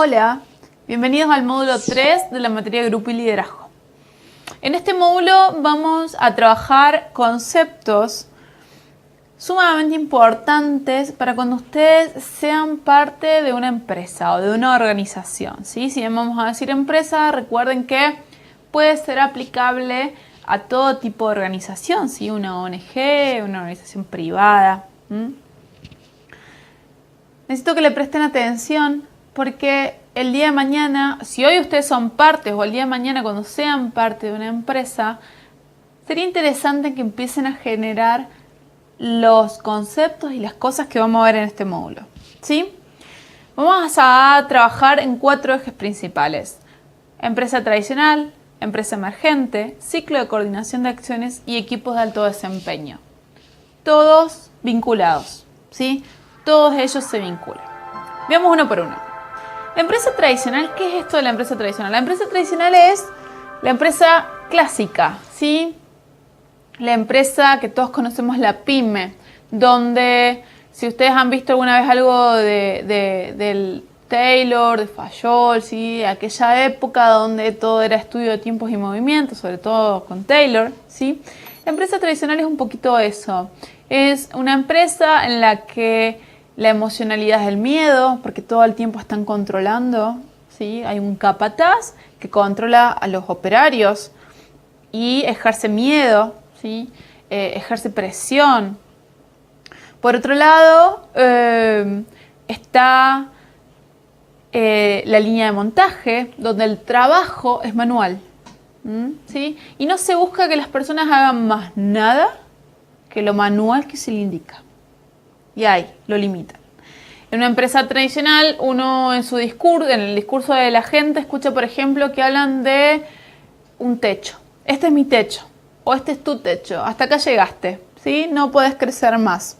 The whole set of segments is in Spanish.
Hola, bienvenidos al módulo 3 de la materia Grupo y Liderazgo. En este módulo vamos a trabajar conceptos sumamente importantes para cuando ustedes sean parte de una empresa o de una organización, ¿sí? Si bien vamos a decir empresa, recuerden que puede ser aplicable a todo tipo de organización, ¿sí? Una ONG, una organización privada. Necesito que le presten atención porque el día de mañana, si hoy ustedes son partes o el día de mañana cuando sean parte de una empresa, sería interesante que empiecen a generar los conceptos y las cosas que vamos a ver en este módulo, ¿sí? Vamos a trabajar en 4 ejes principales: empresa tradicional, empresa emergente, ciclo de coordinación de acciones y equipos de alto desempeño. Todos vinculados, ¿sí? Todos ellos se vinculan. Veamos uno por uno. La empresa tradicional, ¿qué es esto de la empresa tradicional? La empresa tradicional es la empresa clásica, ¿sí? La empresa que todos conocemos, la pyme, donde si ustedes han visto alguna vez algo del Taylor, de Fayol, ¿sí? Aquella época donde todo era estudio de tiempos y movimientos, sobre todo con Taylor, ¿sí? La empresa tradicional es un poquito eso. Es una empresa en la que la emocionalidad es el miedo, porque todo el tiempo están controlando, ¿sí? Hay un capataz que controla a los operarios y ejerce miedo, ¿sí? Ejerce presión. Por otro lado, está la línea de montaje, donde el trabajo es manual, ¿sí? Y no se busca que las personas hagan más nada que lo manual que se le indica. Y ahí lo limitan. En una empresa tradicional, uno en el discurso de la gente, escucha, por ejemplo, que hablan de un techo. Este es mi techo. O este es tu techo, hasta acá llegaste, ¿sí? No puedes crecer más.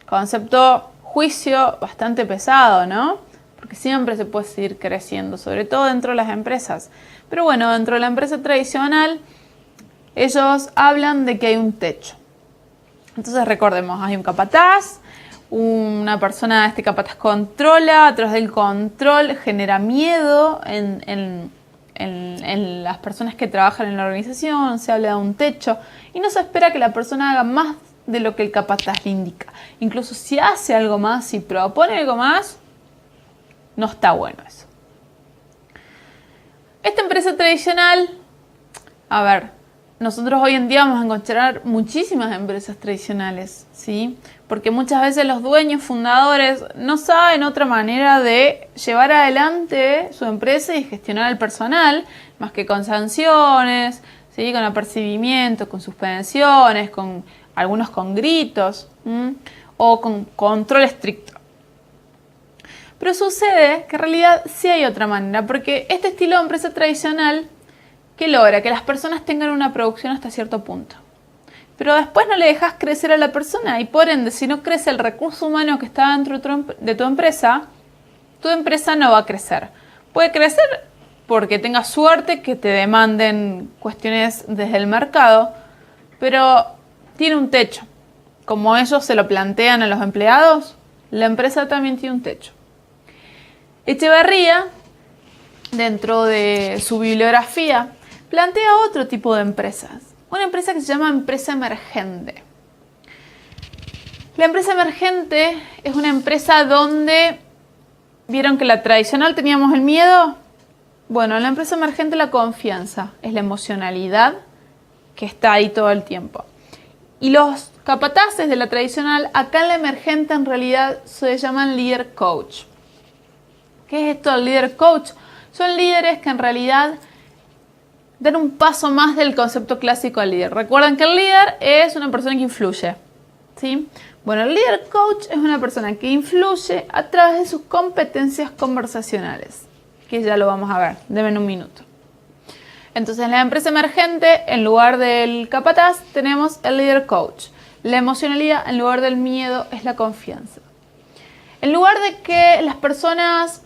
Concepto juicio bastante pesado, ¿no? Porque siempre se puede seguir creciendo, sobre todo dentro de las empresas. Pero bueno, dentro de la empresa tradicional, ellos hablan de que hay un techo. Entonces recordemos, hay un capataz, una persona, este capataz controla, a través del control genera miedo en las personas que trabajan en la organización, se habla de un techo y no se espera que la persona haga más de lo que el capataz le indica. Incluso si hace algo más, si propone algo más, no está bueno eso. Esta empresa tradicional, a ver, nosotros hoy en día vamos a encontrar muchísimas empresas tradicionales, ¿sí? Porque muchas veces los dueños, fundadores, no saben otra manera de llevar adelante su empresa y gestionar el personal, más que con sanciones, ¿sí? Con apercibimiento, con suspensiones, con algunos con gritos, o con control estricto. Pero sucede que en realidad sí hay otra manera, porque este estilo de empresa tradicional, ¿qué logra? Que las personas tengan una producción hasta cierto punto. Pero después no le dejas crecer a la persona y por ende, si no crece el recurso humano que está dentro de tu empresa no va a crecer. Puede crecer porque tengas suerte que te demanden cuestiones desde el mercado, pero tiene un techo. Como ellos se lo plantean a los empleados, la empresa también tiene un techo. Echeverría, dentro de su bibliografía, plantea otro tipo de empresas. Una empresa que se llama empresa emergente. La empresa emergente es una empresa donde, ¿vieron que la tradicional teníamos el miedo? Bueno, en la empresa emergente la confianza es la emocionalidad que está ahí todo el tiempo. Y los capataces de la tradicional, acá en la emergente en realidad se llaman líder coach. ¿Qué es esto del líder coach? Son líderes que en realidad dan un paso más del concepto clásico del líder. Recuerden que el líder es una persona que influye, ¿sí? Bueno, el líder coach es una persona que influye a través de sus competencias conversacionales, que ya lo vamos a ver, denme un minuto. Entonces, en la empresa emergente, en lugar del capataz, tenemos el líder coach. La emocionalidad, en lugar del miedo, es la confianza. En lugar de que las personas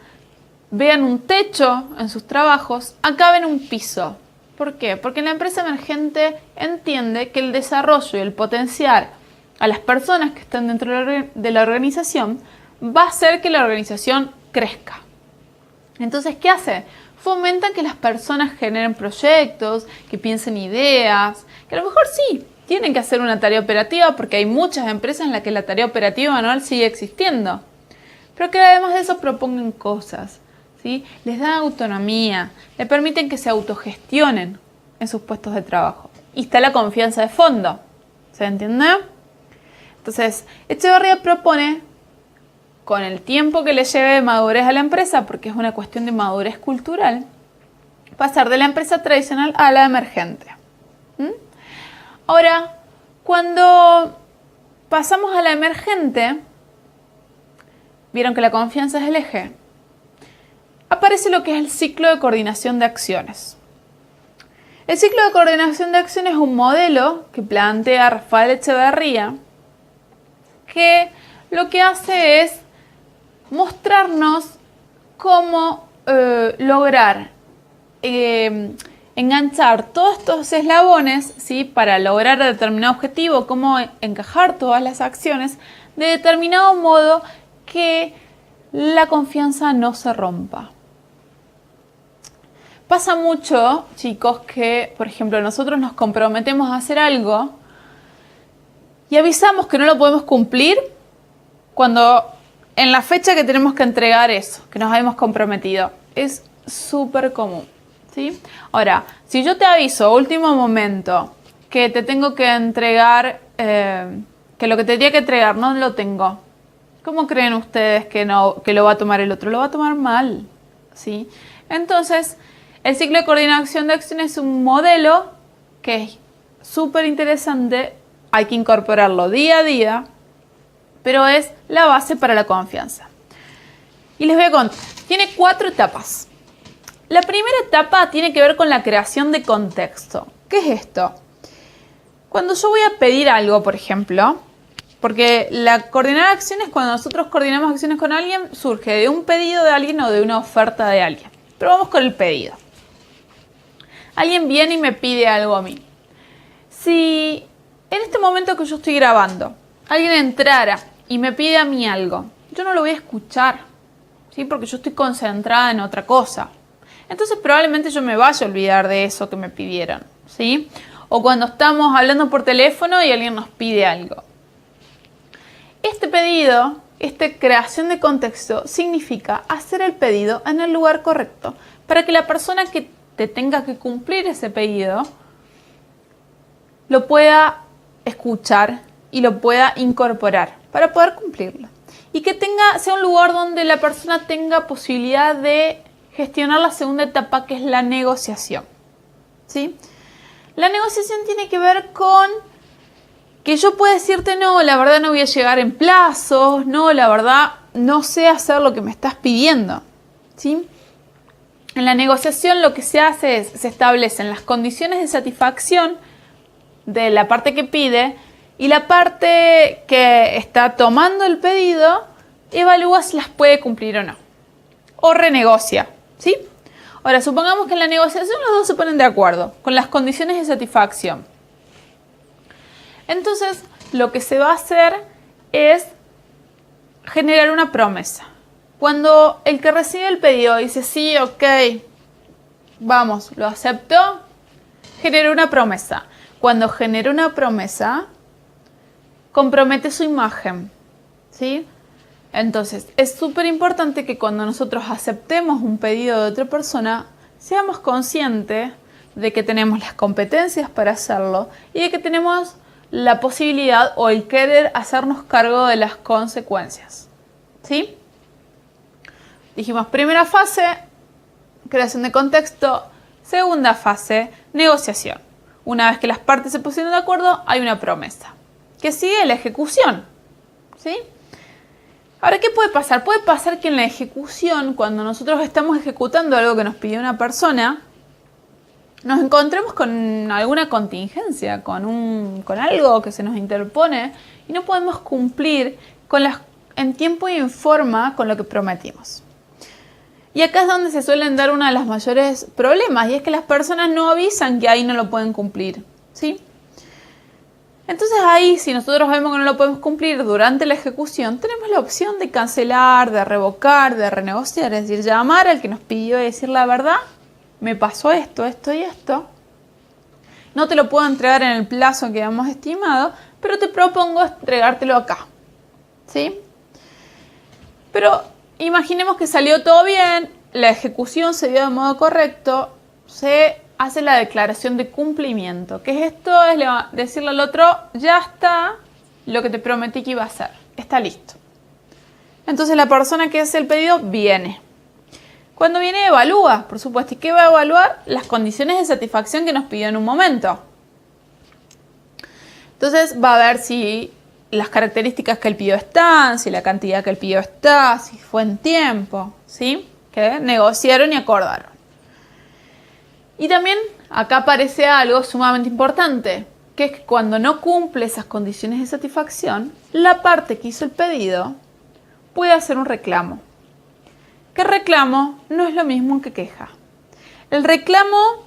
vean un techo en sus trabajos, acá ven un piso. ¿Por qué? Porque la empresa emergente entiende que el desarrollo y el potenciar a las personas que están dentro de la organización va a hacer que la organización crezca. Entonces, ¿qué hace? Fomenta que las personas generen proyectos, que piensen ideas, que a lo mejor sí, tienen que hacer una tarea operativa porque hay muchas empresas en las que la tarea operativa manual sigue existiendo. Pero que además de eso propongan cosas, ¿sí? Les dan autonomía, le permiten que se autogestionen en sus puestos de trabajo. Y está la confianza de fondo, ¿se entiende? Entonces, Echeverría propone, con el tiempo que le lleve de madurez a la empresa, porque es una cuestión de madurez cultural, pasar de la empresa tradicional a la emergente. Ahora, cuando pasamos a la emergente, vieron que la confianza es el eje, aparece lo que es el ciclo de coordinación de acciones. El ciclo de coordinación de acciones es un modelo que plantea Rafael Echeverría, que lo que hace es mostrarnos cómo lograr enganchar todos estos eslabones, ¿sí? Para lograr determinado objetivo, cómo encajar todas las acciones de determinado modo que la confianza no se rompa. Pasa mucho, chicos, que, por ejemplo, nosotros nos comprometemos a hacer algo y avisamos que no lo podemos cumplir cuando en la fecha que tenemos que entregar eso, que nos habíamos comprometido. Es súper común, ¿sí? Ahora, si yo te aviso a último momento que te tengo que entregar, que lo que te tenía que entregar no lo tengo, ¿cómo creen ustedes que lo va a tomar el otro? Lo va a tomar mal, ¿sí? Entonces, el ciclo de coordinación de acciones es un modelo que es súper interesante, hay que incorporarlo día a día, pero es la base para la confianza. Y les voy a contar, tiene 4 etapas. La primera etapa tiene que ver con la creación de contexto. ¿Qué es esto? Cuando yo voy a pedir algo, por ejemplo, porque la coordinar acciones, cuando nosotros coordinamos acciones con alguien, surge de un pedido de alguien o de una oferta de alguien. Pero vamos con el pedido. Alguien viene y me pide algo a mí. Si en este momento que yo estoy grabando, alguien entrara y me pide a mí algo, yo no lo voy a escuchar, ¿sí? Porque yo estoy concentrada en otra cosa. Entonces probablemente yo me vaya a olvidar de eso que me pidieron, ¿sí? O cuando estamos hablando por teléfono y alguien nos pide algo. Este pedido, esta creación de contexto, significa hacer el pedido en el lugar correcto, para que la persona que te tenga que cumplir ese pedido lo pueda escuchar y lo pueda incorporar para poder cumplirlo. Y que sea un lugar donde la persona tenga posibilidad de gestionar la segunda etapa, que es la negociación, ¿sí? La negociación tiene que ver con que yo pueda decirte, no, la verdad no voy a llegar en plazos, no, la verdad no sé hacer lo que me estás pidiendo, ¿sí? En la negociación lo que se hace es, se establecen las condiciones de satisfacción de la parte que pide y la parte que está tomando el pedido evalúa si las puede cumplir o no. O renegocia, ¿sí? Ahora, supongamos que en la negociación los dos se ponen de acuerdo con las condiciones de satisfacción. Entonces, lo que se va a hacer es generar una promesa. Cuando el que recibe el pedido dice, sí, ok, vamos, lo acepto, genera una promesa. Cuando genera una promesa, compromete su imagen, ¿sí? Entonces, es súper importante que cuando nosotros aceptemos un pedido de otra persona, seamos conscientes de que tenemos las competencias para hacerlo y de que tenemos la posibilidad o el querer hacernos cargo de las consecuencias, ¿sí? Dijimos, primera fase, creación de contexto. Segunda fase, negociación. Una vez que las partes se pusieron de acuerdo, hay una promesa. Que sigue la ejecución, ¿sí? Ahora, ¿qué puede pasar? Puede pasar que en la ejecución, cuando nosotros estamos ejecutando algo que nos pidió una persona, nos encontremos con alguna contingencia, con algo que se nos interpone y no podemos cumplir en tiempo y en forma con lo que prometimos. Y acá es donde se suelen dar uno de los mayores problemas, y es que las personas no avisan que ahí no lo pueden cumplir, ¿sí? Entonces ahí, si nosotros vemos que no lo podemos cumplir durante la ejecución, tenemos la opción de cancelar, de revocar, de renegociar. Es decir, llamar al que nos pidió y decir la verdad, me pasó esto, esto y esto. No te lo puedo entregar en el plazo que hemos estimado, pero te propongo entregártelo acá. ¿Sí? Pero imaginemos que salió todo bien, la ejecución se dio de modo correcto, se hace la declaración de cumplimiento. ¿Qué es esto? Es decirle al otro, ya está lo que te prometí que iba a hacer. Está listo. Entonces la persona que hace el pedido viene. Cuando viene evalúa, por supuesto. ¿Y qué va a evaluar? Las condiciones de satisfacción que nos pidió en un momento. Entonces va a ver si las características que él pidió están, si la cantidad que él pidió está, si fue en tiempo, ¿sí? Que negociaron y acordaron. Y también acá aparece algo sumamente importante, que es que cuando no cumple esas condiciones de satisfacción, la parte que hizo el pedido puede hacer un reclamo. Que reclamo no es lo mismo que queja. El reclamo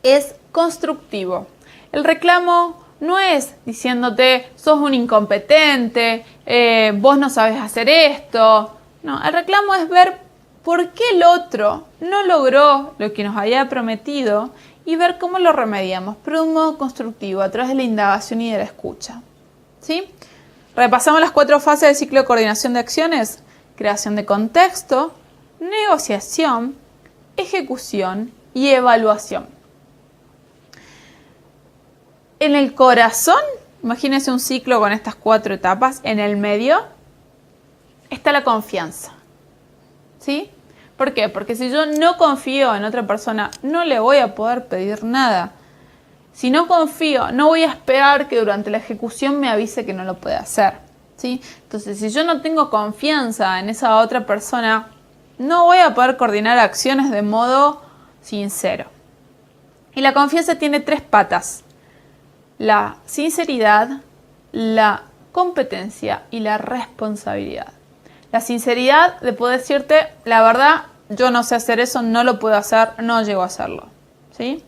es constructivo. El reclamo no es diciéndote, sos un incompetente, vos no sabes hacer esto. No, el reclamo es ver por qué el otro no logró lo que nos había prometido y ver cómo lo remediamos, pero de un modo constructivo, a través de la indagación y de la escucha. ¿Sí? Repasamos las 4 fases del ciclo de coordinación de acciones: creación de contexto, negociación, ejecución y evaluación. En el corazón, imagínense un ciclo con estas 4 etapas, en el medio está la confianza. ¿Sí? ¿Por qué? Porque si yo no confío en otra persona, no le voy a poder pedir nada. Si no confío, no voy a esperar que durante la ejecución me avise que no lo puede hacer. ¿Sí? Entonces, si yo no tengo confianza en esa otra persona, no voy a poder coordinar acciones de modo sincero. Y la confianza tiene 3 patas: la sinceridad, la competencia y la responsabilidad. La sinceridad de poder decirte, la verdad, yo no sé hacer eso, no lo puedo hacer, no llego a hacerlo. ¿Sí?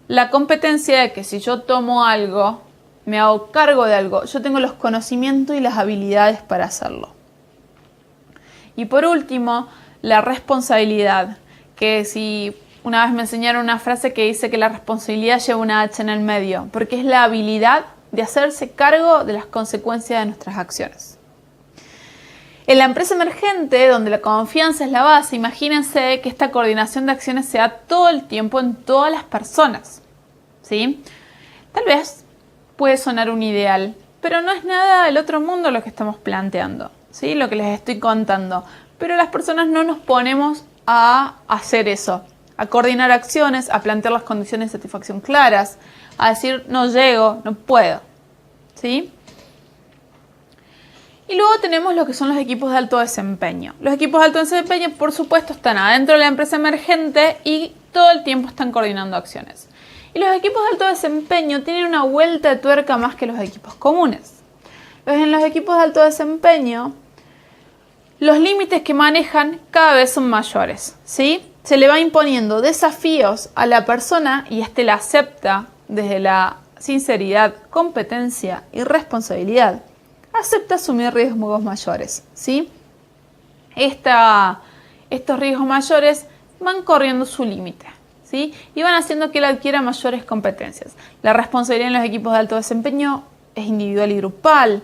La competencia de que si yo tomo algo, me hago cargo de algo, yo tengo los conocimientos y las habilidades para hacerlo. Y por último, la responsabilidad, que si una vez me enseñaron una frase que dice que la responsabilidad lleva una H en el medio, porque es la habilidad de hacerse cargo de las consecuencias de nuestras acciones. En la empresa emergente, donde la confianza es la base, imagínense que esta coordinación de acciones se da todo el tiempo en todas las personas. ¿Sí? Tal vez puede sonar un ideal, pero no es nada del otro mundo lo que estamos planteando, ¿sí? Lo que les estoy contando. Pero las personas no nos ponemos a hacer eso, a coordinar acciones, a plantear las condiciones de satisfacción claras, a decir no llego, no puedo. ¿Sí? Y luego tenemos lo que son los equipos de alto desempeño. Los equipos de alto desempeño, por supuesto, están adentro de la empresa emergente y todo el tiempo están coordinando acciones. Y los equipos de alto desempeño tienen una vuelta de tuerca más que los equipos comunes. En los equipos de alto desempeño, los límites que manejan cada vez son mayores, ¿sí? Se le va imponiendo desafíos a la persona y la acepta desde la sinceridad, competencia y responsabilidad. Acepta asumir riesgos mayores, ¿sí? Estos riesgos mayores van corriendo su límite, ¿sí? Y van haciendo que él adquiera mayores competencias. La responsabilidad en los equipos de alto desempeño es individual y grupal.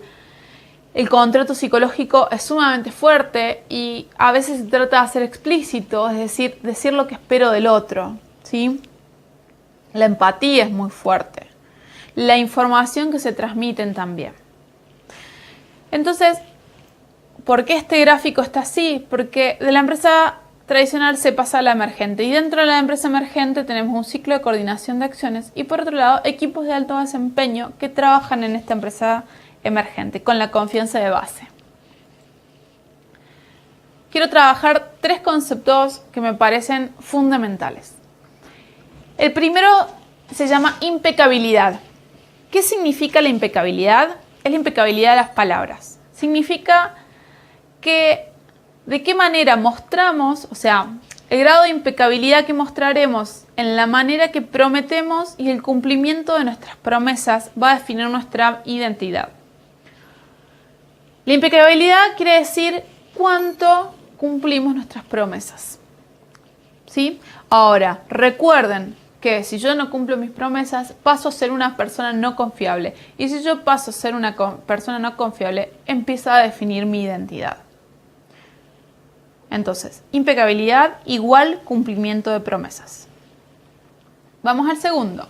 El contrato psicológico es sumamente fuerte y a veces se trata de ser explícito, es decir lo que espero del otro, ¿sí? La empatía es muy fuerte. La información que se transmiten también. Entonces, ¿por qué este gráfico está así? Porque de la empresa tradicional se pasa a la emergente y dentro de la empresa emergente tenemos un ciclo de coordinación de acciones y por otro lado equipos de alto desempeño que trabajan en esta empresa emergente con la confianza de base. Quiero trabajar 3 conceptos que me parecen fundamentales. El primero se llama impecabilidad. ¿Qué significa la impecabilidad? Es la impecabilidad de las palabras. Significa que de qué manera mostramos, o sea, El grado de impecabilidad que mostraremos en la manera que prometemos y el cumplimiento de nuestras promesas va a definir nuestra identidad. La impecabilidad quiere decir cuánto cumplimos nuestras promesas. ¿Sí? Ahora, recuerden que si yo no cumplo mis promesas, paso a ser una persona no confiable. Y si yo paso a ser una persona no confiable, empieza a definir mi identidad. Entonces, impecabilidad igual cumplimiento de promesas. Vamos al segundo.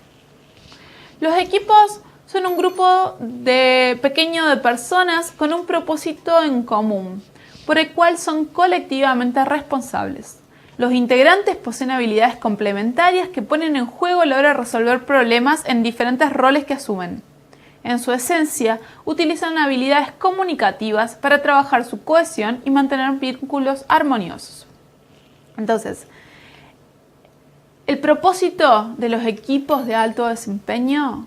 Los equipos son un grupo pequeño de personas con un propósito en común, por el cual son colectivamente responsables. Los integrantes poseen habilidades complementarias que ponen en juego a la hora de resolver problemas en diferentes roles que asumen. En su esencia, utilizan habilidades comunicativas para trabajar su cohesión y mantener vínculos armoniosos. Entonces, el propósito de los equipos de alto desempeño,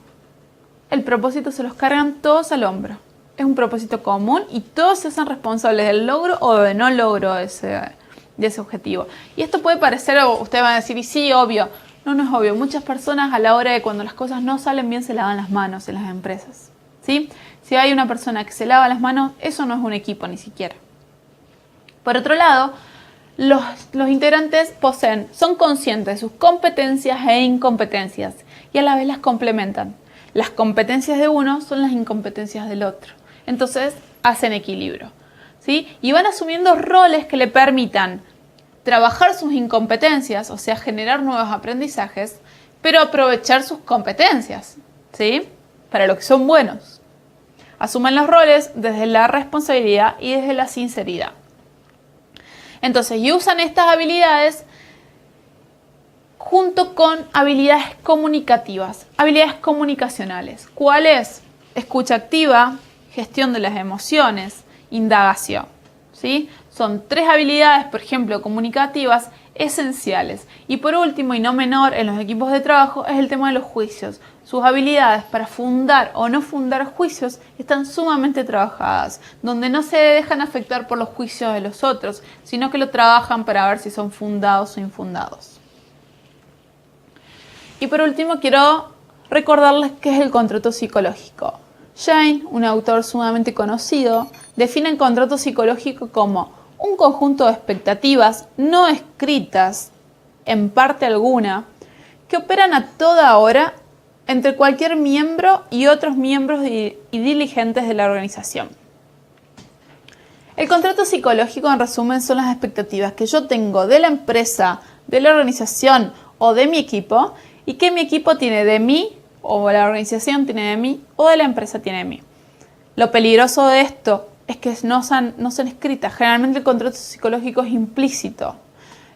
el propósito se los cargan todos al hombro. Es un propósito común y todos se hacen responsables del logro o de no logro de ese objetivo. Y esto puede parecer, ustedes van a decir, y sí, obvio. No, no es obvio. Muchas personas a la hora de cuando las cosas no salen bien se lavan las manos en las empresas. ¿Sí? Si hay una persona que se lava las manos, eso no es un equipo ni siquiera. Por otro lado, los integrantes son conscientes de sus competencias e incompetencias y a la vez las complementan. Las competencias de uno son las incompetencias del otro. Entonces, hacen equilibrio. ¿Sí? Y van asumiendo roles que le permitan trabajar sus incompetencias, o sea, generar nuevos aprendizajes, pero aprovechar sus competencias, ¿sí? Para lo que son buenos. Asumen los roles desde la responsabilidad y desde la sinceridad. Entonces, y usan estas habilidades junto con habilidades comunicativas, habilidades comunicacionales. ¿Cuáles? Escucha activa, gestión de las emociones, indagación. ¿Sí? Son 3 habilidades, por ejemplo, comunicativas esenciales. Y por último, y no menor, en los equipos de trabajo es el tema de los juicios. Sus habilidades para fundar o no fundar juicios están sumamente trabajadas, donde no se dejan afectar por los juicios de los otros, sino que lo trabajan para ver si son fundados o infundados. Y por último, quiero recordarles qué es el contrato psicológico. Jane, un autor sumamente conocido, define el contrato psicológico como un conjunto de expectativas no escritas, en parte alguna, que operan a toda hora entre cualquier miembro y otros miembros y dirigentes de la organización. El contrato psicológico, en resumen, son las expectativas que yo tengo de la empresa, de la organización o de mi equipo y que mi equipo tiene de mí o la organización tiene de mí o de la empresa tiene de mí. Lo peligroso de esto es que no son escritas. Generalmente el contrato psicológico es implícito.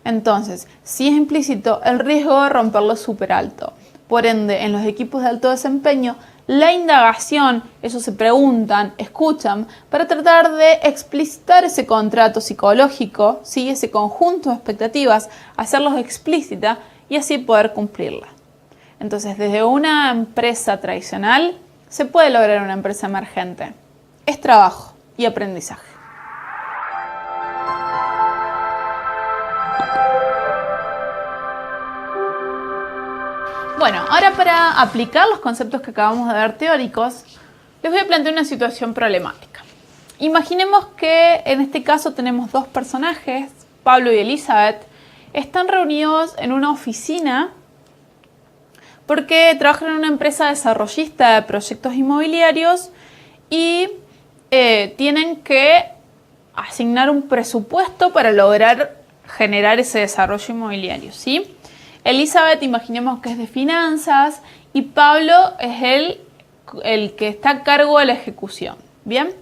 Entonces, si es implícito, el riesgo de romperlo es súper alto. Por ende, en los equipos de alto desempeño, la indagación, ellos se preguntan, escuchan, para tratar de explicitar ese contrato psicológico, ¿sí? Ese conjunto de expectativas, hacerlos explícita y así poder cumplirla. Entonces, desde una empresa tradicional se puede lograr una empresa emergente. Es trabajo y aprendizaje. Bueno, ahora para aplicar los conceptos que acabamos de ver teóricos, les voy a plantear una situación problemática. Imaginemos que en este caso tenemos 2 personajes, Pablo y Elizabeth, están reunidos en una oficina porque trabajan en una empresa desarrollista de proyectos inmobiliarios y tienen que asignar un presupuesto para lograr generar ese desarrollo inmobiliario, ¿sí? Elizabeth, imaginemos que es de finanzas y Pablo es el que está a cargo de la ejecución, ¿bien?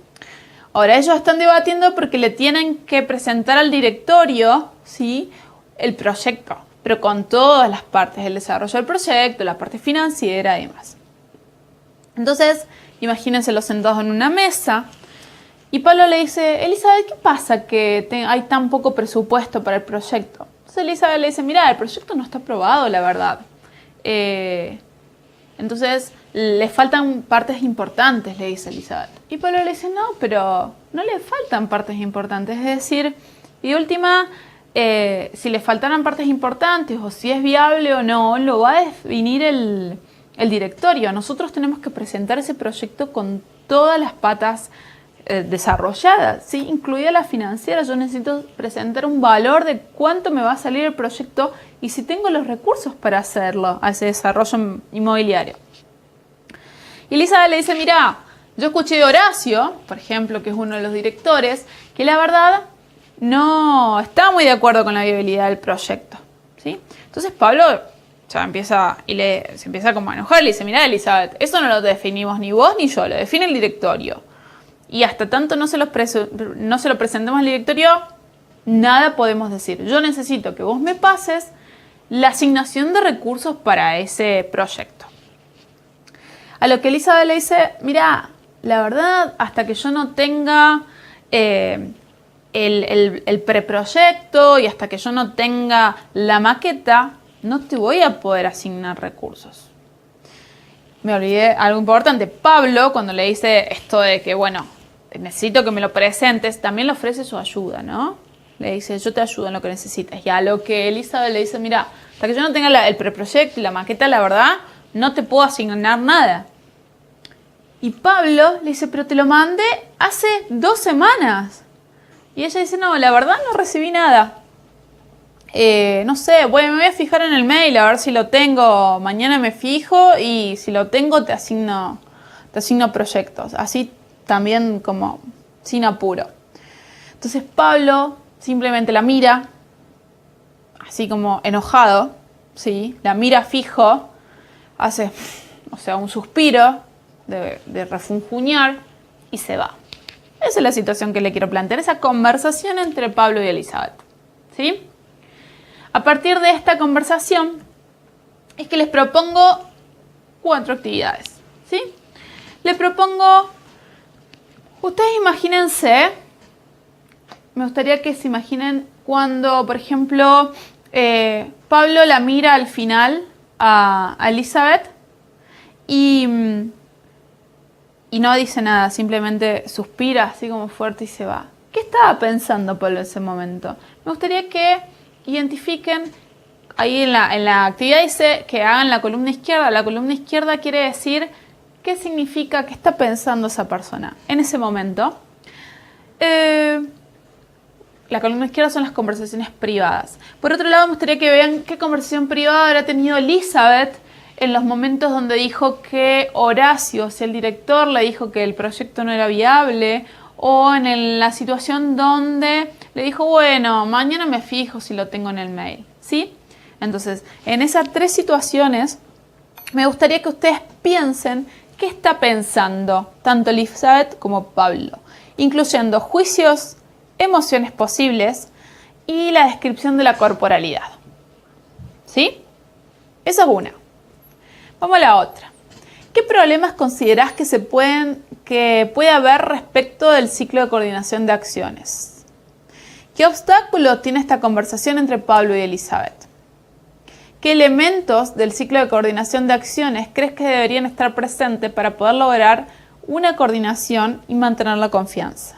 Ahora ellos están debatiendo porque le tienen que presentar al directorio, ¿sí? El proyecto, pero con todas las partes del desarrollo del proyecto, la parte financiera y demás. Entonces, imagínense los sentados en una mesa y Pablo le dice, Elizabeth, ¿qué pasa que hay tan poco presupuesto para el proyecto? Entonces Elizabeth le dice, mira, el proyecto no está aprobado, la verdad. Entonces, le faltan partes importantes, le dice Elizabeth. Y Pablo le dice, no, pero no le faltan partes importantes. Es decir, y de última, si le faltaran partes importantes o si es viable o no, lo va a definir el directorio. Nosotros tenemos que presentar ese proyecto con todas las patas desarrolladas, ¿sí? Incluida la financiera. Yo necesito presentar un valor de cuánto me va a salir el proyecto y si tengo los recursos para hacerlo, a ese desarrollo inmobiliario. Y Elizabeth le dice, mira, yo escuché de Horacio, por ejemplo, que es uno de los directores, que la verdad no está muy de acuerdo con la viabilidad del proyecto, ¿sí? Entonces Pablo ya empieza se empieza como a enojar, le dice, mira, Elizabeth, eso no lo definimos ni vos ni yo, lo define el directorio. Y hasta tanto no se lo presentemos al directorio, nada podemos decir. Yo necesito que vos me pases la asignación de recursos para ese proyecto. A lo que Elizabeth le dice, mira, la verdad, hasta que yo no tenga el preproyecto y hasta que yo no tenga la maqueta, no te voy a poder asignar recursos. Me olvidé algo importante. Pablo, cuando le dice esto de que, bueno, necesito que me lo presentes, también le ofrece su ayuda, ¿no? Le dice, yo te ayudo en lo que necesitas. Y a lo que Elizabeth le dice, mira, hasta que yo no tenga el preproyecto y la maqueta, la verdad, no te puedo asignar nada. Y Pablo le dice, pero te lo mandé hace 2 semanas. Y ella dice, no, la verdad no recibí nada. No sé, me voy a fijar en el mail a ver si lo tengo. Mañana me fijo y si lo tengo te asigno proyectos. Así también como sin apuro. Entonces Pablo simplemente la mira, así como enojado, ¿sí? La mira fijo, hace, un suspiro de refunfuñar y se va. Esa es la situación que le quiero plantear, esa conversación entre Pablo y Elizabeth, ¿sí? A partir de esta conversación es que les propongo 4 actividades, ¿sí? Les propongo, ustedes imagínense, me gustaría que se imaginen cuando, por ejemplo, Pablo la mira al final a Elizabeth y no dice nada, simplemente suspira así como fuerte y se va. ¿Qué estaba pensando Pablo en ese momento? Me gustaría que identifiquen, ahí en la actividad dice que hagan la columna izquierda. La columna izquierda quiere decir qué significa, qué está pensando esa persona en ese momento. La columna izquierda son las conversaciones privadas. Por otro lado, me gustaría que vean qué conversación privada habrá tenido Elizabeth en los momentos donde dijo que Horacio, si el director le dijo que el proyecto no era viable, o en la situación donde le dijo, bueno, mañana me fijo si lo tengo en el mail, ¿sí? Entonces, en esas 3 situaciones, me gustaría que ustedes piensen qué está pensando tanto Elizabeth como Pablo, incluyendo juicios, emociones posibles y la descripción de la corporalidad, ¿sí? Esa es una. Vamos a la otra. ¿Qué problemas considerás que puede haber respecto del ciclo de coordinación de acciones? ¿Qué obstáculos tiene esta conversación entre Pablo y Elizabeth? ¿Qué elementos del ciclo de coordinación de acciones crees que deberían estar presentes para poder lograr una coordinación y mantener la confianza?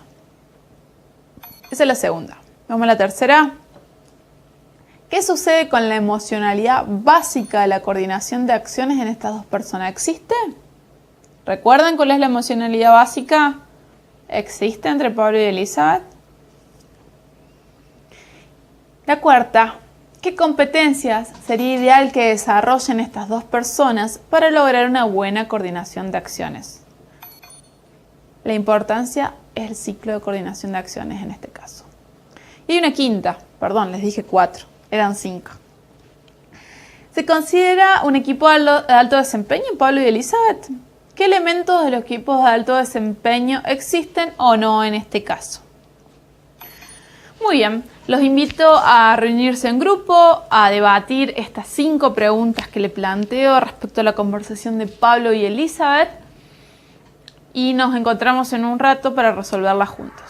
Esa es la segunda. Vamos a la tercera. ¿Qué sucede con la emocionalidad básica de la coordinación de acciones en estas 2 personas? ¿Existe? ¿Recuerdan cuál es la emocionalidad básica? ¿Existe entre Pablo y Elizabeth? La cuarta. ¿Qué competencias sería ideal que desarrollen estas 2 personas para lograr una buena coordinación de acciones? La importancia es el ciclo de coordinación de acciones en este caso. Y hay una quinta, perdón, les dije 4, eran 5. ¿Se considera un equipo de alto desempeño Pablo y Elizabeth? ¿Qué elementos de los equipos de alto desempeño existen o no en este caso? Muy bien, los invito a reunirse en grupo, a debatir estas 5 preguntas que le planteo respecto a la conversación de Pablo y Elizabeth y nos encontramos en un rato para resolverlas juntos.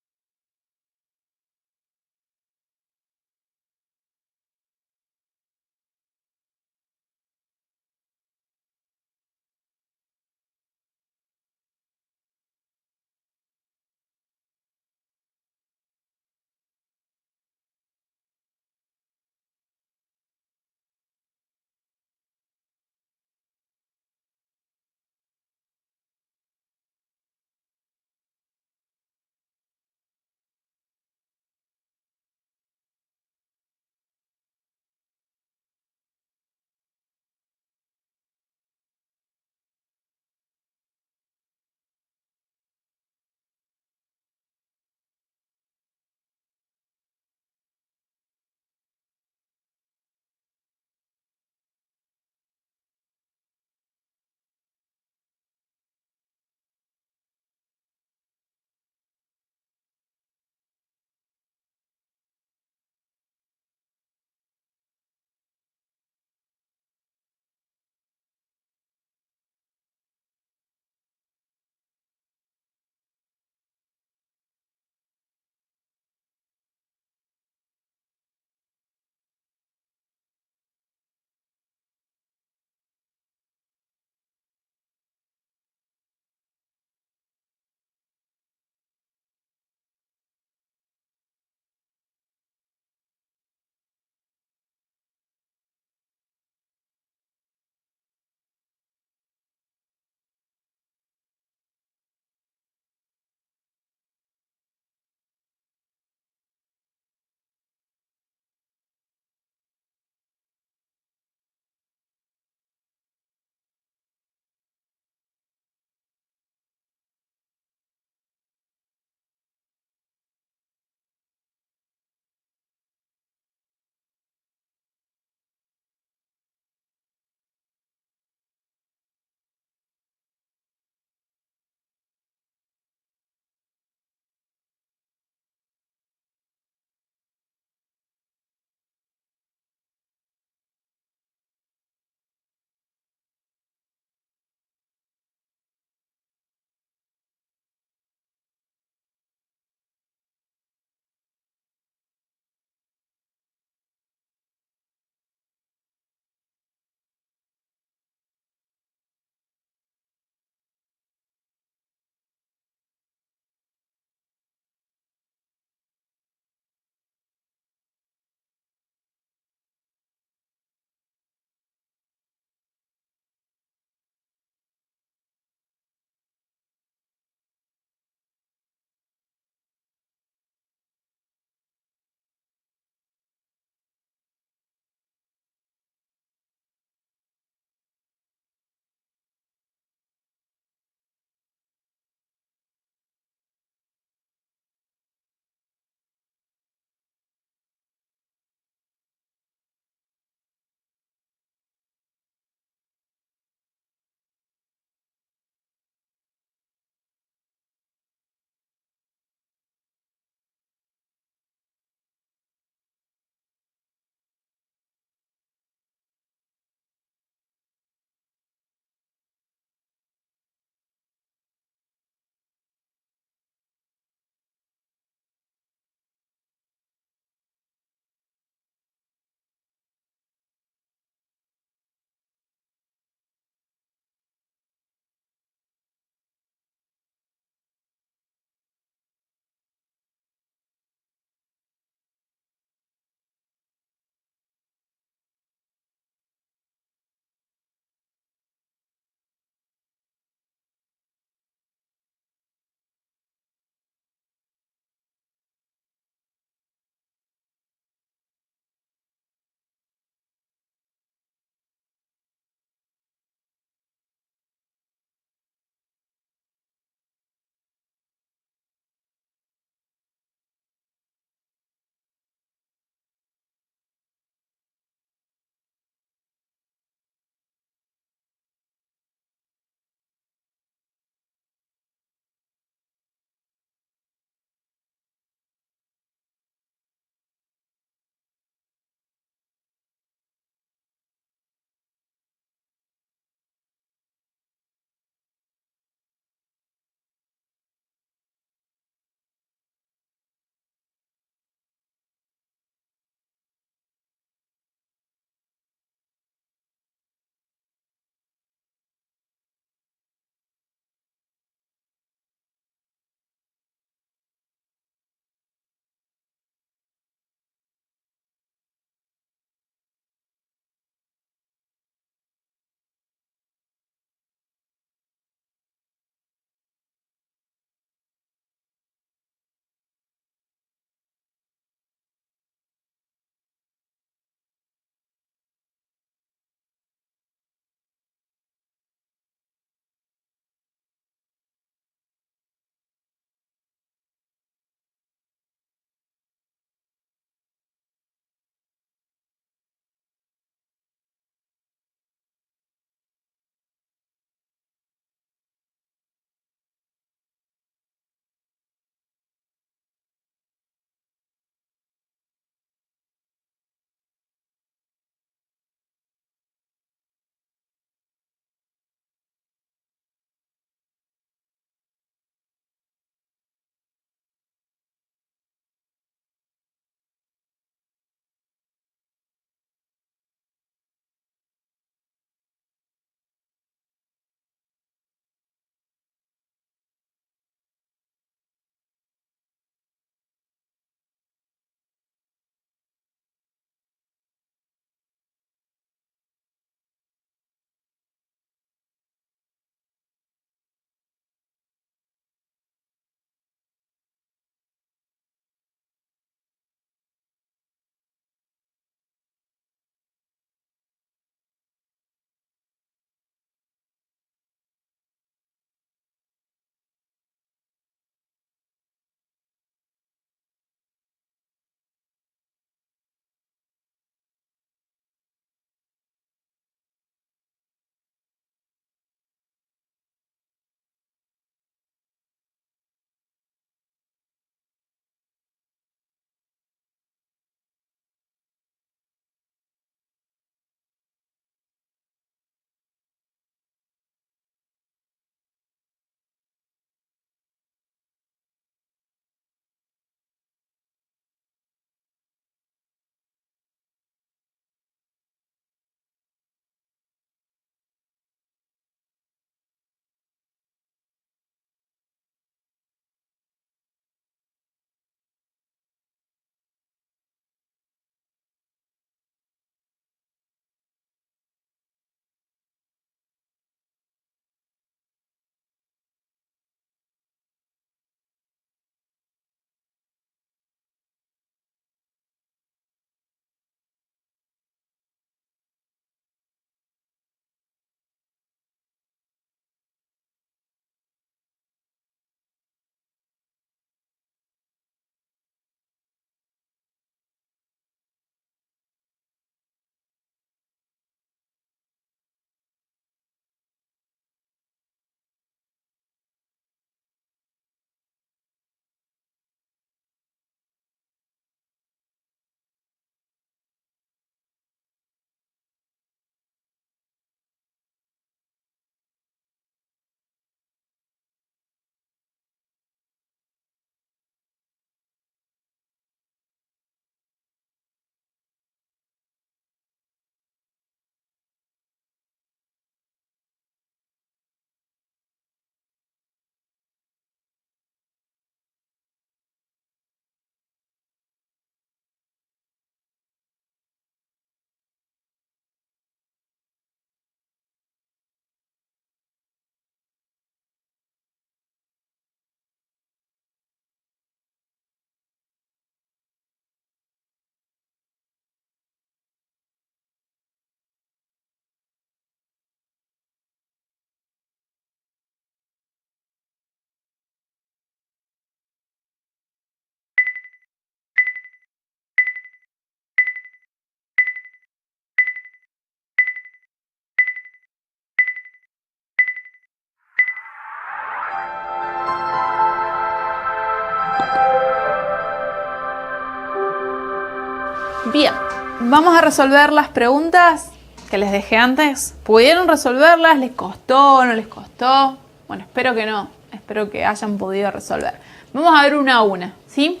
Bien, vamos a resolver las preguntas que les dejé antes. ¿Pudieron resolverlas? ¿Les costó? ¿No les costó? Bueno, espero que no. Espero que hayan podido resolver. Vamos a ver una a una, ¿sí?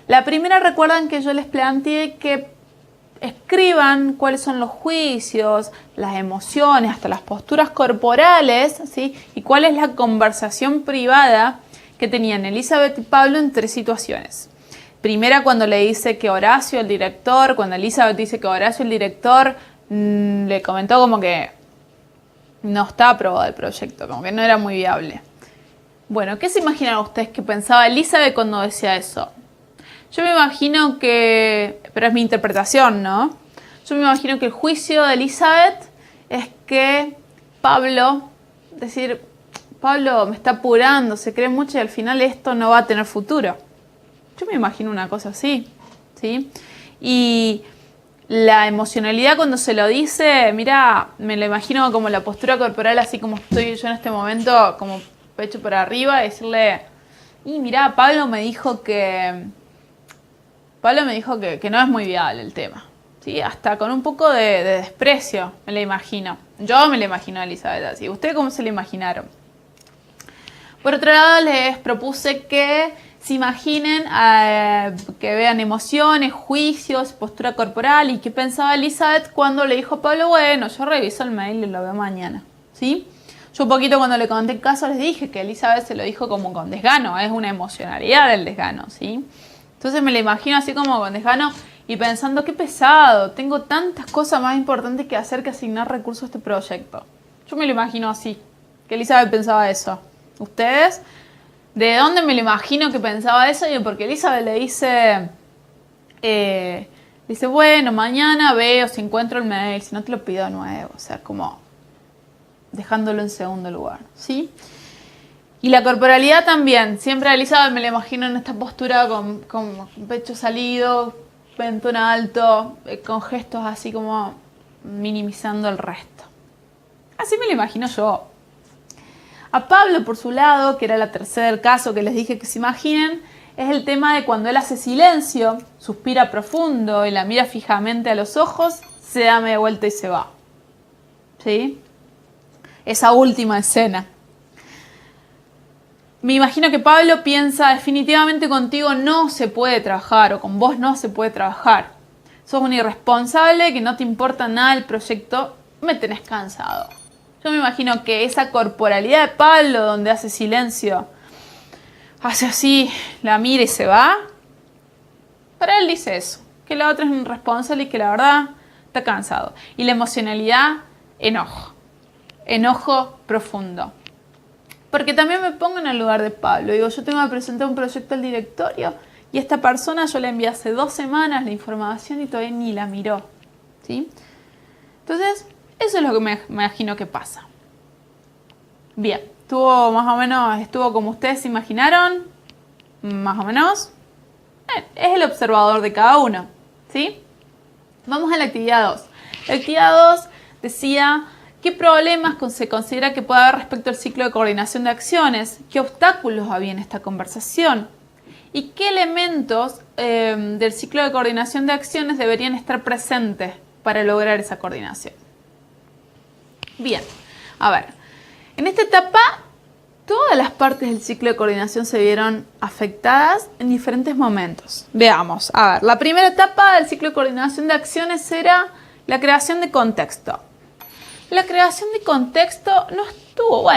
La primera, recuerdan que yo les planteé que escriban cuáles son los juicios, las emociones, hasta las posturas corporales, ¿sí? Y cuál es la conversación privada que tenían Elizabeth y Pablo en 3 situaciones. Primera, cuando le dice que Horacio, el director, cuando Elizabeth dice que Horacio, el director, le comentó como que no estaba aprobado el proyecto, como que no era muy viable. Bueno, ¿qué se imaginan ustedes que pensaba Elizabeth cuando decía eso? Yo me imagino que, pero es mi interpretación, ¿no? Yo me imagino que el juicio de Elizabeth es que Pablo me está apurando, se cree mucho y al final esto no va a tener futuro. Yo me imagino una cosa así, ¿sí? Y la emocionalidad cuando se lo dice, mira, me lo imagino como la postura corporal, así como estoy yo en este momento, como pecho por arriba, y decirle, y mira, Pablo me dijo que no es muy viable el tema, ¿sí? Hasta con un poco de desprecio me la imagino. Yo me la imagino a Elizabeth así. ¿Ustedes cómo se la imaginaron? Por otro lado, les propuse que se imaginen, que vean emociones, juicios, postura corporal y qué pensaba Elizabeth cuando le dijo a Pablo, bueno, yo reviso el mail y lo veo mañana, ¿sí? Yo un poquito cuando le conté el caso les dije que Elizabeth se lo dijo como con desgano, es una emocionalidad del desgano, ¿sí? Entonces me la imagino así como con desgano y pensando, qué pesado, tengo tantas cosas más importantes que hacer que asignar recursos a este proyecto. Yo me lo imagino así, que Elizabeth pensaba eso. ¿Ustedes? ¿De dónde me lo imagino que pensaba eso? Y porque Elizabeth le dice, bueno, mañana veo si encuentro el mail, si no te lo pido de nuevo. O sea, como dejándolo en segundo lugar, ¿sí? Y la corporalidad también. Siempre a Elizabeth me la imagino en esta postura con pecho salido, mentón alto, con gestos así como minimizando el resto. Así me lo imagino yo. A Pablo, por su lado, que era el tercer caso que les dije que se imaginen, es el tema de cuando él hace silencio, suspira profundo y la mira fijamente a los ojos, se da media vuelta y se va. ¿Sí? Esa última escena. Me imagino que Pablo piensa, definitivamente contigo no se puede trabajar, o con vos no se puede trabajar. Sos un irresponsable, que no te importa nada el proyecto, me tenés cansado. Yo me imagino que esa corporalidad de Pablo, donde hace silencio, hace así, la mira y se va. Para él dice eso, que la otra es un irresponsable y que la verdad está cansado. Y la emocionalidad, enojo. Enojo profundo. Porque también me pongo en el lugar de Pablo. Digo, yo tengo que presentar un proyecto al directorio y esta persona yo le envié hace 2 semanas la información y todavía ni la miró, ¿sí? Entonces, eso es lo que me imagino que pasa. Bien, estuvo como ustedes se imaginaron, más o menos. Es el observador de cada uno, ¿sí? Vamos a la actividad 2. La actividad 2 decía qué problemas se considera que puede haber respecto al ciclo de coordinación de acciones, qué obstáculos había en esta conversación y qué elementos del ciclo de coordinación de acciones deberían estar presentes para lograr esa coordinación. Bien, a ver, en esta etapa todas las partes del ciclo de coordinación se vieron afectadas en diferentes momentos. Veamos, a ver, la primera etapa del ciclo de coordinación de acciones era la creación de contexto. La creación de contexto no estuvo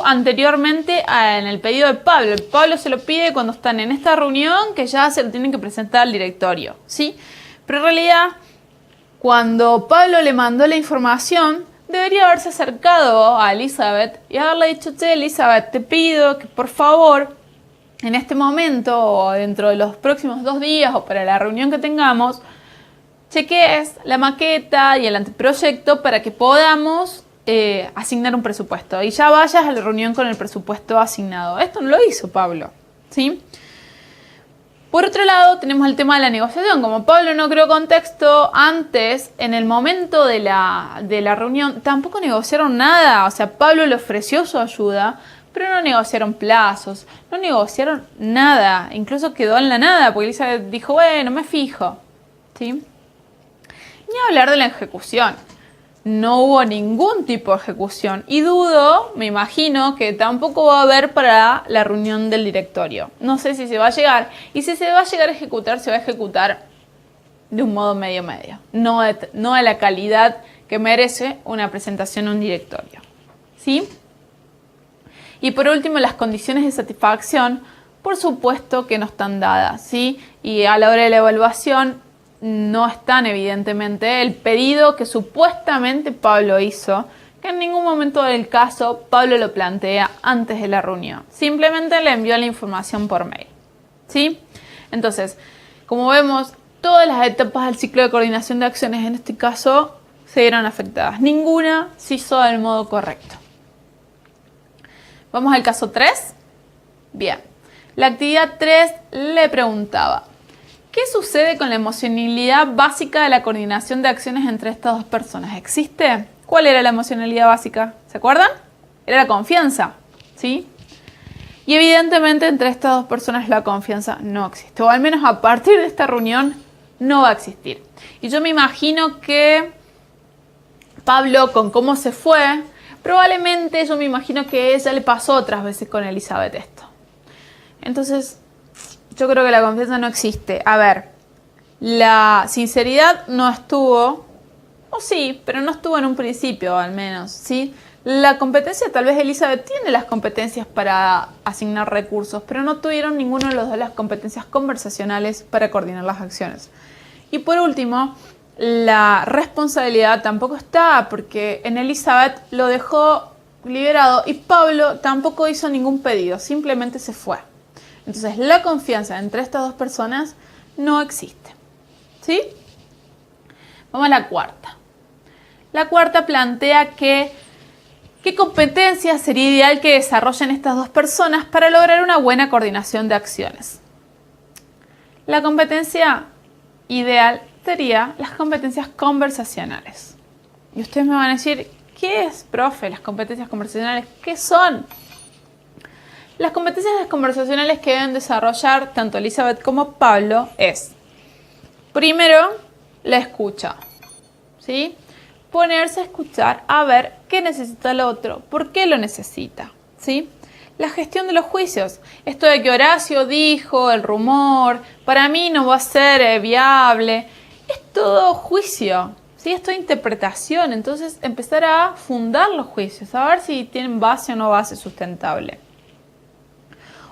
anteriormente en el pedido de Pablo. Pablo se lo pide cuando están en esta reunión que ya se lo tienen que presentar al directorio, ¿sí? Pero en realidad, cuando Pablo le mandó la información, debería haberse acercado a Elizabeth y haberle dicho, che, Elizabeth, te pido que por favor, en este momento o dentro de los próximos 2 días o para la reunión que tengamos, cheques la maqueta y el anteproyecto para que podamos asignar un presupuesto. Y ya vayas a la reunión con el presupuesto asignado. Esto no lo hizo Pablo, ¿sí? Por otro lado, tenemos el tema de la negociación. Como Pablo no creó contexto antes, en el momento de la reunión, tampoco negociaron nada. O sea, Pablo le ofreció su ayuda, pero no negociaron plazos, no negociaron nada, incluso quedó en la nada, porque Elizabeth dijo, bueno, me fijo, ¿sí? Ni hablar de la ejecución. No hubo ningún tipo de ejecución y dudo, me imagino, que tampoco va a haber para la reunión del directorio. No sé si se va a llegar, y si se va a llegar a ejecutar, se va a ejecutar de un modo medio, no de la calidad que merece una presentación a un directorio, ¿sí? Y por último, las condiciones de satisfacción, por supuesto que no están dadas, ¿sí? Y a la hora de la evaluación no están evidentemente el pedido que supuestamente Pablo hizo, que en ningún momento del caso Pablo lo plantea antes de la reunión. Simplemente le envió la información por mail, ¿sí? Entonces, como vemos, todas las etapas del ciclo de coordinación de acciones en este caso se vieron afectadas. Ninguna se hizo del modo correcto. Vamos al caso 3. Bien. La actividad 3 le preguntaba, ¿qué sucede con la emocionalidad básica de la coordinación de acciones entre estas dos personas? ¿Existe? ¿Cuál era la emocionalidad básica? ¿Se acuerdan? Era la confianza, ¿sí? Y evidentemente entre estas dos personas la confianza no existe. O al menos a partir de esta reunión no va a existir. Y yo me imagino que Pablo, con cómo se fue, probablemente yo me imagino que ya le pasó otras veces con Elizabeth esto. Entonces, yo creo que la confianza no existe. A ver, la sinceridad no estuvo, o sí, pero no estuvo en un principio al menos, ¿sí? La competencia, tal vez Elizabeth tiene las competencias para asignar recursos, pero no tuvieron ninguno de los dos las competencias conversacionales para coordinar las acciones. Y por último, la responsabilidad tampoco está, porque en Elizabeth lo dejó liberado y Pablo tampoco hizo ningún pedido, simplemente se fue. Entonces, la confianza entre estas dos personas no existe, ¿sí? Vamos a la cuarta. La cuarta plantea que ¿qué competencias sería ideal que desarrollen estas dos personas para lograr una buena coordinación de acciones? La competencia ideal sería las competencias conversacionales. Y ustedes me van a decir, ¿qué es, profe, las competencias conversacionales? ¿Qué son? Las competencias conversacionales que deben desarrollar tanto Elizabeth como Pablo es, primero, la escucha, ¿sí? Ponerse a escuchar, a ver qué necesita el otro, por qué lo necesita, ¿sí? La gestión de los juicios, esto de que Horacio dijo, el rumor, para mí no va a ser viable, es todo juicio, ¿sí? Esto de interpretación, entonces empezar a fundar los juicios, a ver si tienen base o no base sustentable.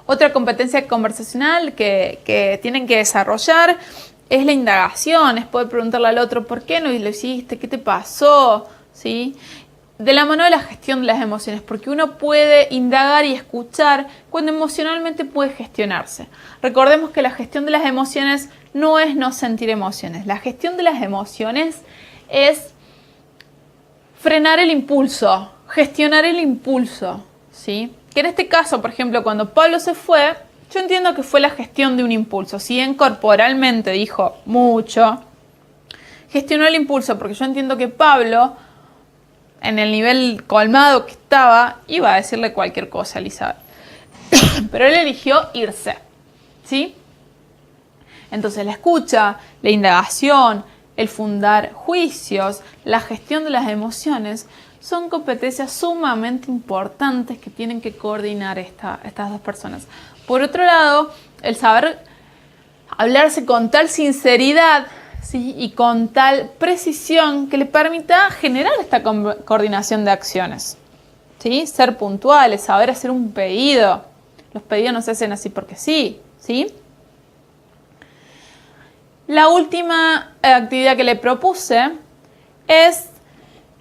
Otra competencia conversacional que tienen que desarrollar es la indagación, es poder preguntarle al otro por qué no lo hiciste, qué te pasó, ¿sí? De la mano de la gestión de las emociones, porque uno puede indagar y escuchar cuando emocionalmente puede gestionarse. Recordemos que la gestión de las emociones no es no sentir emociones. La gestión de las emociones es frenar el impulso, gestionar el impulso, ¿sí? Que en este caso, por ejemplo, cuando Pablo se fue, yo entiendo que fue la gestión de un impulso. Si bien corporalmente dijo mucho, gestionó el impulso, porque yo entiendo que Pablo, en el nivel colmado que estaba, iba a decirle cualquier cosa a Elizabeth. Pero él eligió irse, ¿sí? Entonces la escucha, la indagación, el fundar juicios, la gestión de las emociones son competencias sumamente importantes que tienen que coordinar estas dos personas. Por otro lado, el saber hablarse con tal sinceridad, ¿sí? Y con tal precisión que le permita generar esta coordinación de acciones, ¿sí? Ser puntuales, saber hacer un pedido. Los pedidos no se hacen así porque sí, ¿sí? La última actividad que le propuse es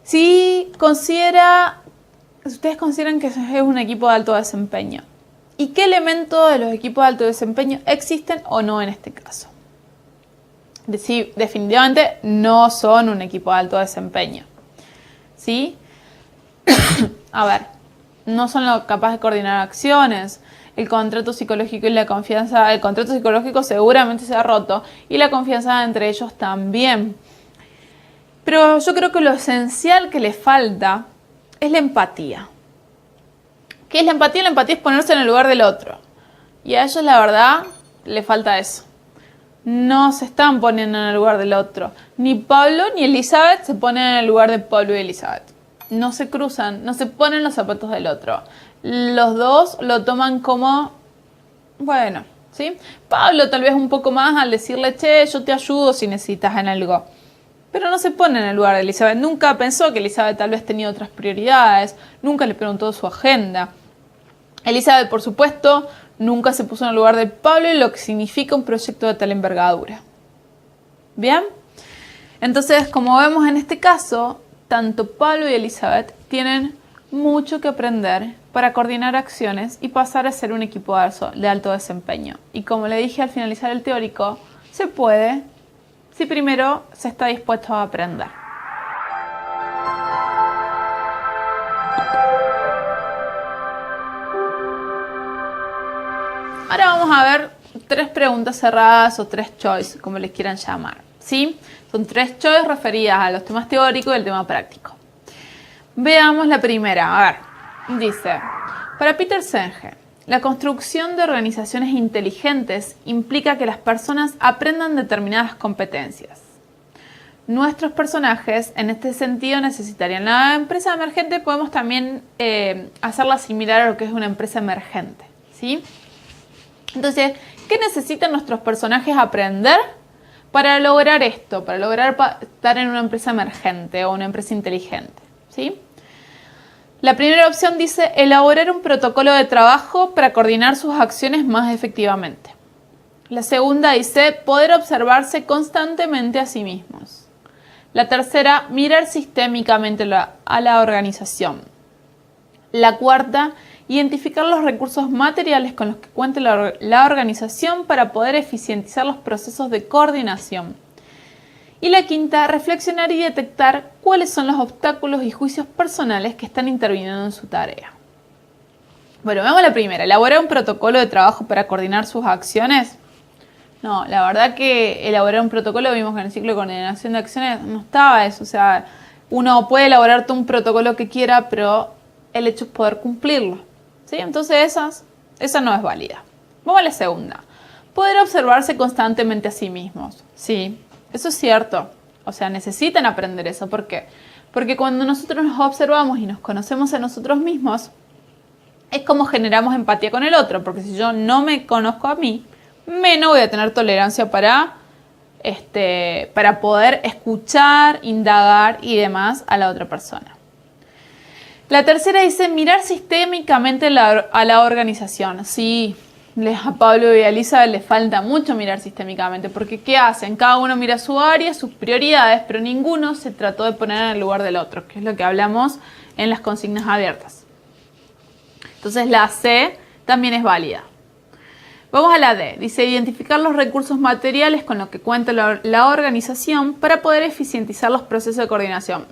si ustedes consideran que es un equipo de alto desempeño. ¿Y qué elementos de los equipos de alto desempeño existen o no en este caso? Sí, definitivamente no son un equipo de alto desempeño, ¿sí? A ver, no son capaces de coordinar acciones. El contrato psicológico y la confianza, el contrato psicológico seguramente se ha roto y la confianza entre ellos también. Pero yo creo que lo esencial que les falta es la empatía. ¿Qué es la empatía? La empatía es ponerse en el lugar del otro. Y a ellos, la verdad, le falta eso. No se están poniendo en el lugar del otro. Ni Pablo ni Elizabeth se ponen en el lugar de Pablo y Elizabeth. No se cruzan, no se ponen los zapatos del otro. Los dos lo toman como, bueno, ¿sí? Pablo tal vez un poco más al decirle, che, yo te ayudo si necesitas en algo. Pero no se pone en el lugar de Elizabeth. Nunca pensó que Elizabeth tal vez tenía otras prioridades. Nunca le preguntó su agenda. Elizabeth, por supuesto, nunca se puso en el lugar de Pablo y lo que significa un proyecto de tal envergadura. ¿Bien? Entonces, como vemos en este caso, tanto Pablo y Elizabeth tienen mucho que aprender para coordinar acciones y pasar a ser un equipo de alto desempeño. Y como le dije al finalizar el teórico, se puede si primero se está dispuesto a aprender. Ahora vamos a ver 3 preguntas cerradas o 3 choice, como les quieran llamar, ¿sí? Son 3 choice referidas a los temas teóricos y el tema práctico. Veamos la primera. A ver, dice, para Peter Senge, la construcción de organizaciones inteligentes implica que las personas aprendan determinadas competencias. Nuestros personajes, en este sentido, necesitarían la empresa emergente. Podemos también hacerla similar a lo que es una empresa emergente, ¿sí? Entonces, ¿qué necesitan nuestros personajes aprender para lograr esto? Para lograr estar en una empresa emergente o una empresa inteligente, ¿sí? La primera opción dice elaborar un protocolo de trabajo para coordinar sus acciones más efectivamente. La segunda dice poder observarse constantemente a sí mismos. La tercera, mirar sistémicamente a la organización. La cuarta, identificar los recursos materiales con los que cuente la organización para poder eficientizar los procesos de coordinación. Y la quinta, reflexionar y detectar cuáles son los obstáculos y juicios personales que están interviniendo en su tarea. Bueno, vemos la primera, elaborar un protocolo de trabajo para coordinar sus acciones. No, la verdad que elaborar un protocolo, vimos que en el ciclo de coordinación de acciones no estaba eso. O sea, uno puede elaborar todo un protocolo que quiera, pero el hecho es poder cumplirlo, ¿sí? Entonces esa no es válida. Vamos a la segunda. Poder observarse constantemente a sí mismos. Sí, eso es cierto. O sea, necesitan aprender eso. ¿Por qué? Porque cuando nosotros nos observamos y nos conocemos a nosotros mismos, es como generamos empatía con el otro. Porque si yo no me conozco a mí, menos voy a tener tolerancia para poder escuchar, indagar y demás a la otra persona. La tercera dice mirar sistémicamente a la organización. Sí, a Pablo y a Elisa les falta mucho mirar sistémicamente, porque ¿qué hacen? Cada uno mira su área, sus prioridades, pero ninguno se trató de poner en el lugar del otro, que es lo que hablamos en las consignas abiertas. Entonces la C también es válida. Vamos a la D. Dice identificar los recursos materiales con los que cuenta la organización para poder eficientizar los procesos de coordinación.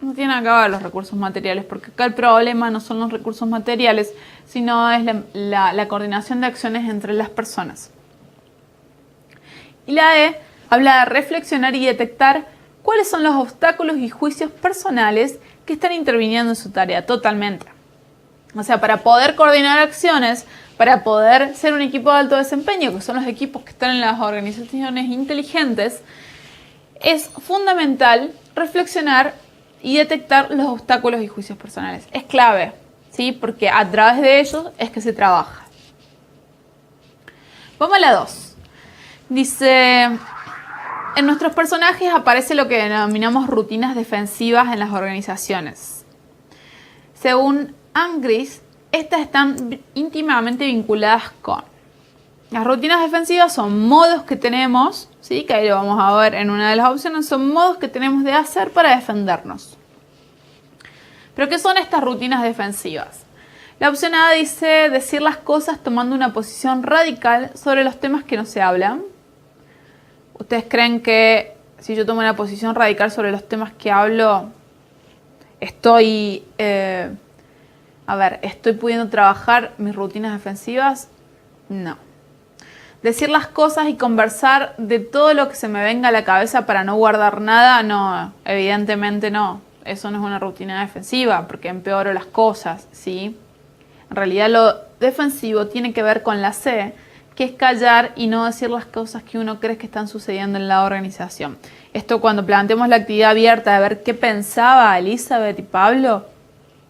No tiene nada que ver los recursos materiales, porque acá el problema no son los recursos materiales, sino es la coordinación de acciones entre las personas. Y la E habla de reflexionar y detectar cuáles son los obstáculos y juicios personales que están interviniendo en su tarea totalmente. O sea, para poder coordinar acciones, para poder ser un equipo de alto desempeño, que son los equipos que están en las organizaciones inteligentes, es fundamental reflexionar y detectar los obstáculos y juicios personales. Es clave, ¿sí? Porque a través de ellos es que se trabaja. Vamos a la 2. Dice, en nuestros personajes aparece lo que denominamos rutinas defensivas en las organizaciones. Según Angris, estas están íntimamente vinculadas con las rutinas defensivas. Son modos que tenemos, ¿sí? Que ahí lo vamos a ver en una de las opciones, son modos que tenemos de hacer para defendernos. ¿Pero qué son estas rutinas defensivas? La opción A dice decir las cosas tomando una posición radical sobre los temas que no se hablan. ¿Ustedes creen que si yo tomo una posición radical sobre los temas que hablo, estoy pudiendo trabajar mis rutinas defensivas? No. Decir las cosas y conversar de todo lo que se me venga a la cabeza para no guardar nada, no, evidentemente no. Eso no es una rutina defensiva porque empeoro las cosas, ¿sí? En realidad lo defensivo tiene que ver con la C, que es callar y no decir las cosas que uno cree que están sucediendo en la organización. Esto cuando planteemos la actividad abierta de ver qué pensaba Elizabeth y Pablo,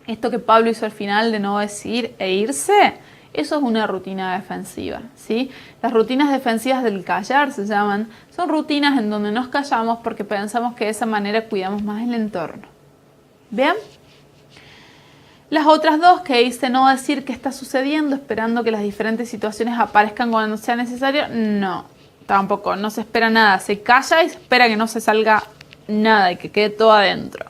esto que Pablo hizo al final de no decir e irse, eso es una rutina defensiva, ¿sí? Las rutinas defensivas del callar se llaman, son rutinas en donde nos callamos porque pensamos que de esa manera cuidamos más el entorno. ¿Bien? Las otras dos que dice no decir qué está sucediendo, esperando que las diferentes situaciones aparezcan cuando sea necesario, no, tampoco, no se espera nada, se calla y se espera que no se salga nada y que quede todo adentro.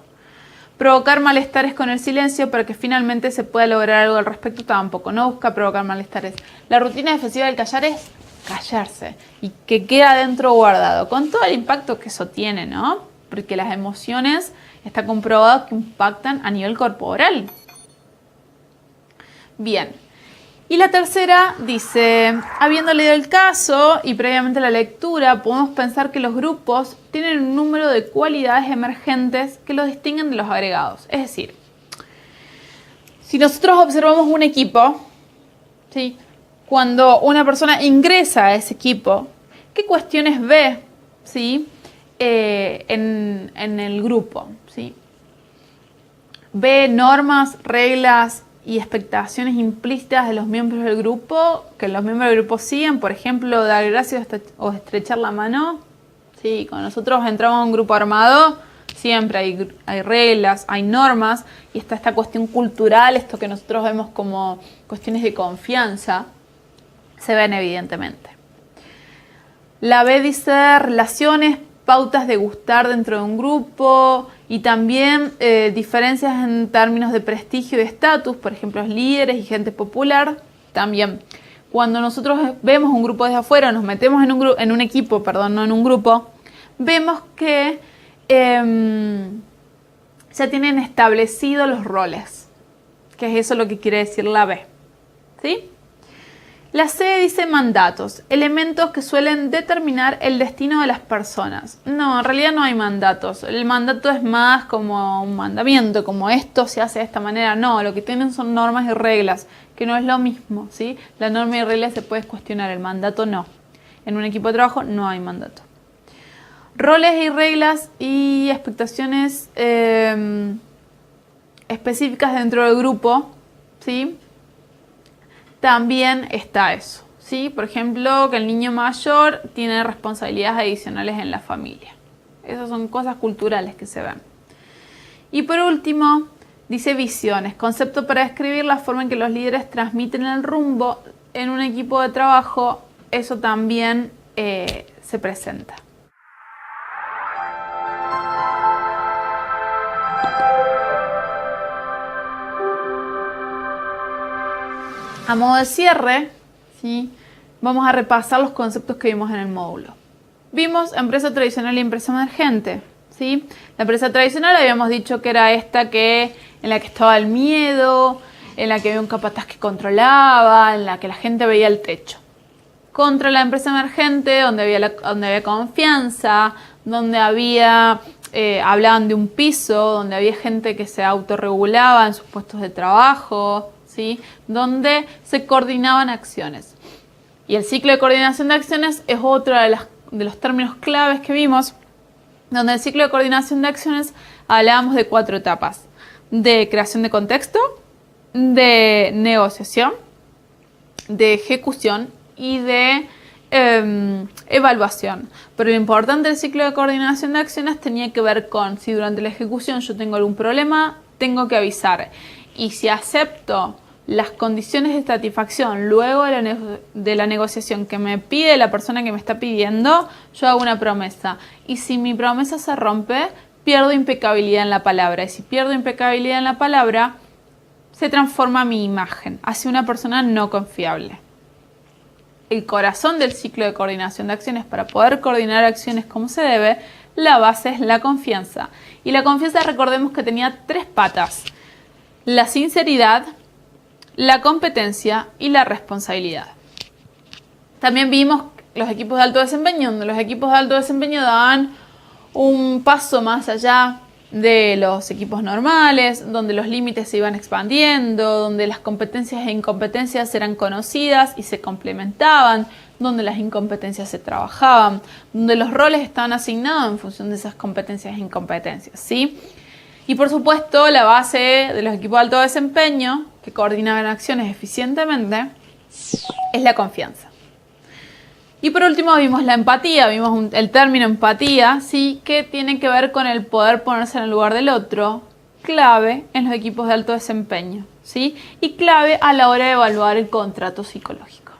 Provocar malestares con el silencio para que finalmente se pueda lograr algo al respecto, tampoco, no busca provocar malestares. La rutina defensiva del callar es callarse y que quede adentro guardado, con todo el impacto que eso tiene, ¿no? Porque las emociones está comprobado que impactan a nivel corporal. Bien, y la tercera dice, habiendo leído el caso y previamente la lectura, podemos pensar que los grupos tienen un número de cualidades emergentes que los distinguen de los agregados. Es decir, si nosotros observamos un equipo, ¿sí? Cuando una persona ingresa a ese equipo, ¿qué cuestiones ve, ¿sí? en el grupo? ¿Sí? Ve normas, reglas y expectaciones implícitas de los miembros del grupo, que los miembros del grupo siguen, por ejemplo, dar gracias o estrechar la mano. Sí, cuando nosotros entramos a un grupo armado, siempre hay reglas, hay normas, y está esta cuestión cultural, esto que nosotros vemos como cuestiones de confianza, se ven evidentemente. La B dice relaciones, pautas de gustar dentro de un grupo y también diferencias en términos de prestigio y estatus, por ejemplo, líderes y gente popular. También, cuando nosotros vemos un grupo desde afuera, nos metemos en un equipo, perdón, no en un grupo, vemos que ya tienen establecidos los roles, que es eso lo que quiere decir la B, ¿sí? La C dice mandatos, elementos que suelen determinar el destino de las personas. No, en realidad no hay mandatos. El mandato es más como un mandamiento, como esto se hace de esta manera. No, lo que tienen son normas y reglas, que no es lo mismo, ¿sí? La norma y regla se puede cuestionar, el mandato no. En un equipo de trabajo no hay mandato. Roles y reglas y expectaciones específicas dentro del grupo, ¿sí? También está eso, ¿sí? Por ejemplo, que el niño mayor tiene responsabilidades adicionales en la familia. Esas son cosas culturales que se ven. Y por último, dice visiones, concepto para describir la forma en que los líderes transmiten el rumbo en un equipo de trabajo. Eso también se presenta. A modo de cierre, ¿sí? Vamos a repasar los conceptos que vimos en el módulo. Vimos empresa tradicional y empresa emergente, ¿sí? La empresa tradicional habíamos dicho que era esta en la que estaba el miedo, en la que había un capataz que controlaba, en la que la gente veía el techo. Contra la empresa emergente, donde había confianza, donde hablaban de un piso, donde había gente que se autorregulaba en sus puestos de trabajo, ¿sí? Donde se coordinaban acciones. Y el ciclo de coordinación de acciones es otro de los términos claves que vimos, donde el ciclo de coordinación de acciones hablábamos de 4 etapas: de creación de contexto, de negociación, de ejecución y de evaluación. Pero lo importante del ciclo de coordinación de acciones tenía que ver con si durante la ejecución yo tengo algún problema, tengo que avisar. Y si acepto las condiciones de satisfacción luego de la negociación que me pide la persona que me está pidiendo, yo hago una promesa. Y si mi promesa se rompe, pierdo impecabilidad en la palabra. Y si pierdo impecabilidad en la palabra, se transforma mi imagen hacia una persona no confiable. El corazón del ciclo de coordinación de acciones, para poder coordinar acciones como se debe, la base es la confianza. Y la confianza, recordemos que tenía 3 patas: la sinceridad, la competencia y la responsabilidad. También vimos los equipos de alto desempeño, donde los equipos de alto desempeño daban un paso más allá de los equipos normales, donde los límites se iban expandiendo, donde las competencias e incompetencias eran conocidas y se complementaban, donde las incompetencias se trabajaban, donde los roles estaban asignados en función de esas competencias e incompetencias, ¿sí? Y por supuesto, la base de los equipos de alto desempeño, que coordinaban acciones eficientemente, es la confianza. Y por último vimos la empatía, vimos el término empatía, ¿sí? Que tiene que ver con el poder ponerse en el lugar del otro, clave en los equipos de alto desempeño, ¿sí? Y clave a la hora de evaluar el contrato psicológico.